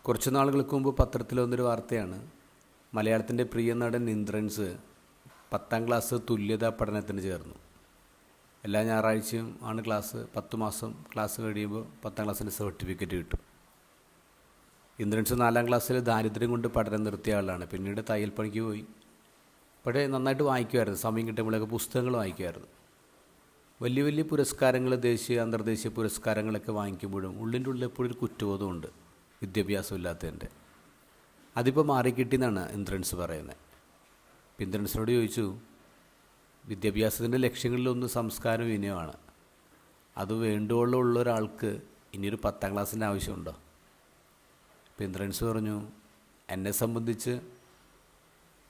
കുറച്ച് നാളുകൾക്ക് മുമ്പ് പത്രത്തിൽ വന്നൊരു വാർത്തയാണ്. മലയാളത്തിൻ്റെ പ്രിയ നടൻ ഇന്ദ്രൻസ് 10ാം ക്ലാസ് തുല്യതാ പഠനത്തിന് ചേർന്നു. എല്ലാ ഞായറാഴ്ചയും ആണ് ക്ലാസ്. 10 മാസം ക്ലാസ് കഴിയുമ്പോൾ 10ാം ക്ലാസ്സിൻ്റെ സർട്ടിഫിക്കറ്റ് കിട്ടും. ഇന്ദ്രൻസ് 4ാം ക്ലാസ്സിൽ ദാരിദ്ര്യം കൊണ്ട് പഠനം നിർത്തിയ ആളാണ്. പിന്നീട് തയ്യൽ പണിക്ക് പോയി. പക്ഷേ നന്നായിട്ട് വായിക്കുമായിരുന്നു. സമയം കിട്ടുമ്പോഴൊക്കെ പുസ്തകങ്ങൾ വായിക്കുമായിരുന്നു. വലിയ വലിയ പുരസ്കാരങ്ങൾ, ദേശീയ അന്തർദേശീയ പുരസ്കാരങ്ങളൊക്കെ വാങ്ങിക്കുമ്പോഴും ഉള്ളിൻ്റെ ഉള്ളിൽ എപ്പോഴും ഒരു കുറ്റബോധമുണ്ട്, വിദ്യാഭ്യാസമില്ലാത്തതിൻ്റെ. അതിപ്പോൾ മാറിക്കിട്ടിയെന്നാണ് ഇന്ദ്രൻസ് പറയുന്നത്. അപ്പം ഇന്ദ്രൻസിനോട് ചോദിച്ചു, വിദ്യാഭ്യാസത്തിൻ്റെ ലക്ഷ്യങ്ങളിലൊന്ന് സംസ്കാരം വിനയമാണ്. അത് വേണ്ടുവോളം ഉള്ള ഒരാൾക്ക് ഇനിയൊരു 10ാം ക്ലാസ്സിൻ്റെ ആവശ്യമുണ്ടോ? അപ്പം ഇന്ദ്രൻസ് പറഞ്ഞു, എന്നെ സംബന്ധിച്ച്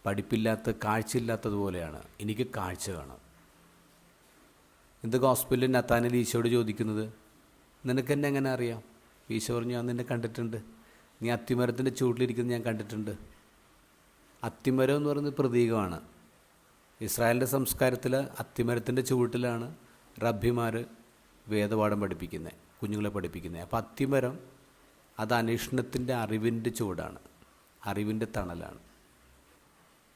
പഠിപ്പില്ലാത്ത, കാഴ്ചയില്ലാത്തതുപോലെയാണ്. എനിക്ക് കാഴ്ച കാണാം. എന്ത് ഗോസ്പലിൽ നത്താനിൽ ഈശോയോട് ചോദിക്കുന്നത്, നിനക്കെന്നെ എങ്ങനെ അറിയാം? ഈശോ പറഞ്ഞു, ഞാൻ നിന്നെ കണ്ടിട്ടുണ്ട്. നീ അത്തിമരത്തിൻ്റെ ചുവട്ടിലിരിക്കുന്നത് ഞാൻ കണ്ടിട്ടുണ്ട്. അത്തിമരം എന്ന് പറയുന്നത് പ്രതീകമാണ്. ഇസ്രായേലിൻ്റെ സംസ്കാരത്തിൽ അത്തിമരത്തിൻ്റെ ചുവട്ടിലാണ് റബ്ബിമാർ വേദപാഠം പഠിപ്പിക്കുന്നത്, കുഞ്ഞുങ്ങളെ പഠിപ്പിക്കുന്നത്. അപ്പോൾ അത്തിമരം അത് അന്വേഷണത്തിൻ്റെ, അറിവിൻ്റെ ചുവടാണ്, അറിവിൻ്റെ തണലാണ്.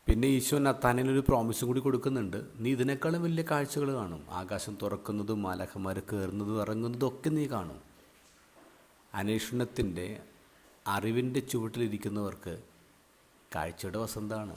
പിന്നെ ഈശോ നത്താനിലൊരു പ്രോമിസും കൂടി കൊടുക്കുന്നുണ്ട്. നീ ഇതിനേക്കാളും വലിയ കാഴ്ചകൾ കാണും. ആകാശം തുറക്കുന്നതും മാലാഖമാർ കയറുന്നതും ഇറങ്ങുന്നതും ഒക്കെ നീ കാണും. അന്വേഷണത്തിൻ്റെ, അറിവിൻ്റെ ചുവട്ടിലിരിക്കുന്നവർക്ക് കാഴ്ചയുടെ വസന്തമാണ്.